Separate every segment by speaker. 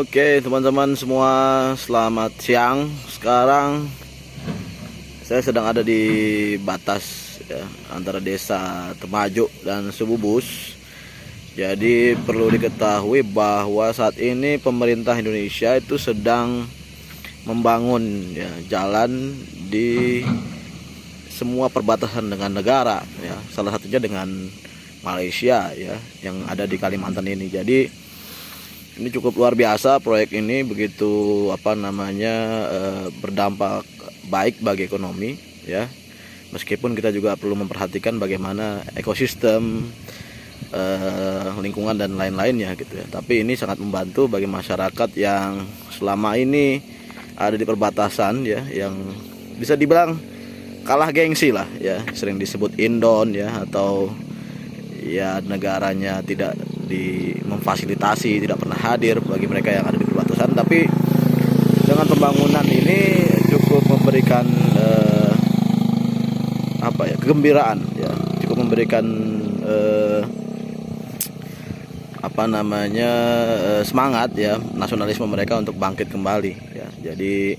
Speaker 1: Oke teman-teman semua, selamat siang. Sekarang saya sedang ada di batas ya, antara desa Temajuk dan Sububus. Jadi perlu diketahui bahwa saat ini pemerintah Indonesia itu sedang membangun ya, jalan di semua perbatasan dengan negara ya, salah satunya dengan Malaysia ya, yang ada di Kalimantan ini. Jadi ini cukup luar biasa proyek ini, begitu berdampak baik bagi ekonomi ya. Meskipun kita juga perlu memperhatikan bagaimana ekosistem, lingkungan dan lain-lainnya gitu ya. Tapi ini sangat membantu bagi masyarakat yang selama ini ada di perbatasan ya, yang bisa dibilang kalah gengsi lah ya, sering disebut Indon ya, atau ya negaranya tidak memfasilitasi, tidak pernah hadir bagi mereka yang ada di perbatasan. Tapi dengan pembangunan ini cukup memberikan kegembiraan ya, cukup memberikan semangat ya, nasionalisme mereka untuk bangkit kembali ya. Jadi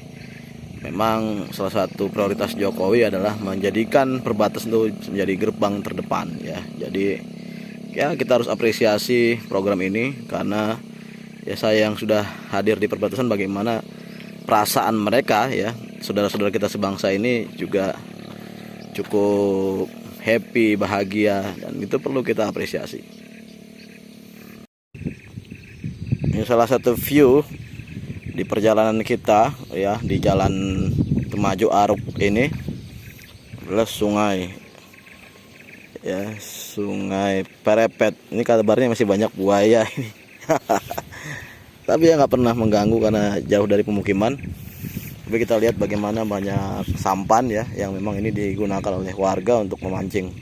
Speaker 1: memang salah satu prioritas Jokowi adalah menjadikan perbatasan itu menjadi gerbang terdepan ya. Jadi ya kita harus apresiasi program ini, karena ya saya yang sudah hadir di perbatasan, bagaimana perasaan mereka ya, saudara-saudara kita sebangsa ini juga cukup happy, bahagia, dan itu perlu kita apresiasi. Ini salah satu view di perjalanan kita ya, di jalan Temajuk Aruk ini adalah sungai ya, Sungai Parepet. Ini kabarnya masih banyak buaya ini. Tapi ya nggak pernah mengganggu karena jauh dari pemukiman. Tapi kita lihat bagaimana banyak sampan ya, yang memang ini digunakan oleh warga untuk memancing.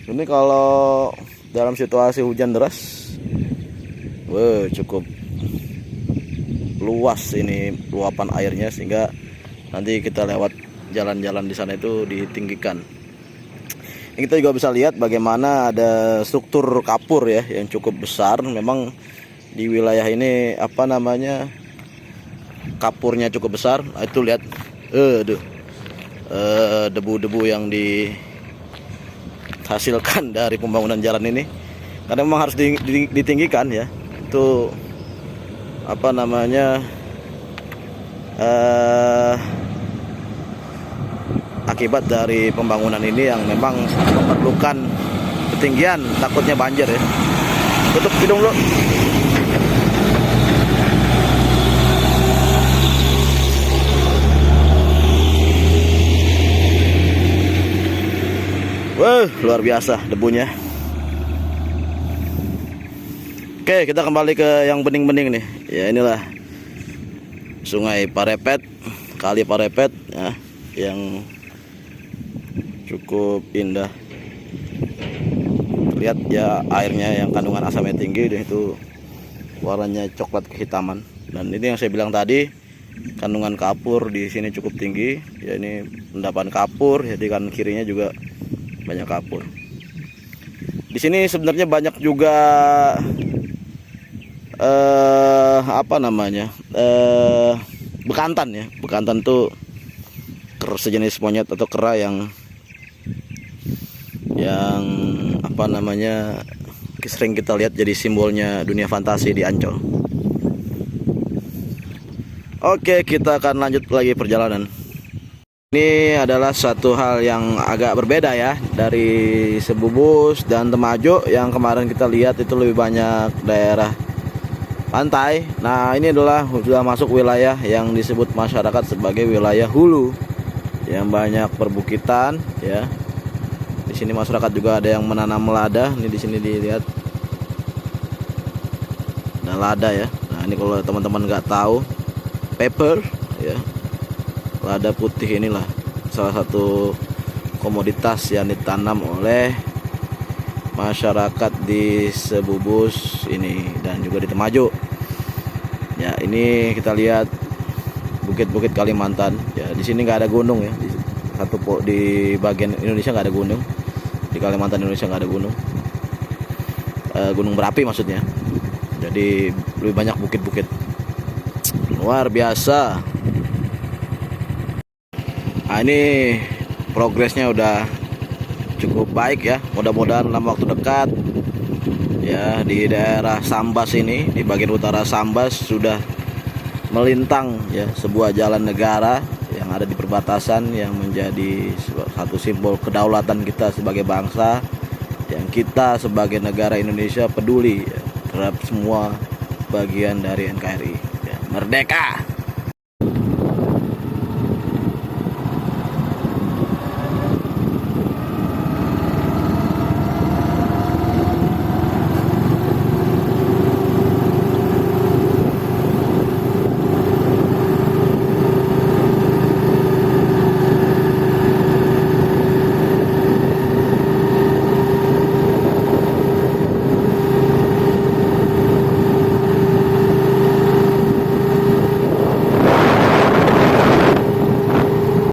Speaker 1: Ini kalau dalam situasi hujan deras, cukup luas ini luapan airnya, sehingga nanti kita lewat jalan-jalan di sana itu ditinggikan. Kita juga bisa lihat bagaimana ada struktur kapur ya, yang cukup besar. Memang di wilayah ini kapurnya cukup besar. Itu lihat debu-debu yang dihasilkan dari pembangunan jalan ini, karena memang harus ditinggikan ya. Itu akibat dari pembangunan ini yang memang memerlukan ketinggian, takutnya banjir ya. Tutup hidung dulu. Luar biasa debunya. Oke, kita kembali ke yang bening-bening nih. Ya, inilah Sungai Parepet, Kali Parepet ya, yang cukup indah. Lihat ya, airnya yang kandungan asamnya tinggi, dan itu warnanya coklat kehitaman. Dan ini yang saya bilang tadi, kandungan kapur di sini cukup tinggi ya. Ini endapan kapur, jadi kan kirinya juga banyak kapur. Di sini sebenarnya banyak juga bekantan ya. Bekantan tuh sejenis monyet atau kera yang sering kita lihat jadi simbolnya dunia fantasi di Ancol. Oke, kita akan lanjut lagi perjalanan. Ini adalah satu hal yang agak berbeda ya, dari Sububus dan Temajuk. Yang kemarin kita lihat itu lebih banyak daerah pantai. Nah, ini adalah sudah masuk wilayah yang disebut masyarakat sebagai wilayah hulu, yang banyak perbukitan ya. Di sini masyarakat juga ada yang menanam lada. Ini di sini dilihat ada lada ya. Nah, ini kalau teman-teman nggak tahu, pepper ya, lada putih inilah salah satu komoditas yang ditanam oleh masyarakat di Sububus ini dan juga di Temajuk. Ya, ini kita lihat bukit-bukit Kalimantan. Ya, di sini nggak ada gunung ya. Di bagian Indonesia nggak ada gunung. Di Kalimantan Indonesia nggak ada gunung. Gunung berapi maksudnya. Jadi lebih banyak bukit-bukit. luar biasa. Nah, ini progresnya udah cukup baik ya. Mudah-mudahan dalam waktu dekat ya di daerah Sambas ini, di bagian utara Sambas sudah melintang ya sebuah jalan negara yang ada di perbatasan, yang menjadi satu simbol kedaulatan kita sebagai bangsa, yang kita sebagai negara Indonesia peduli ya, terhadap semua bagian dari NKRI ya. Merdeka.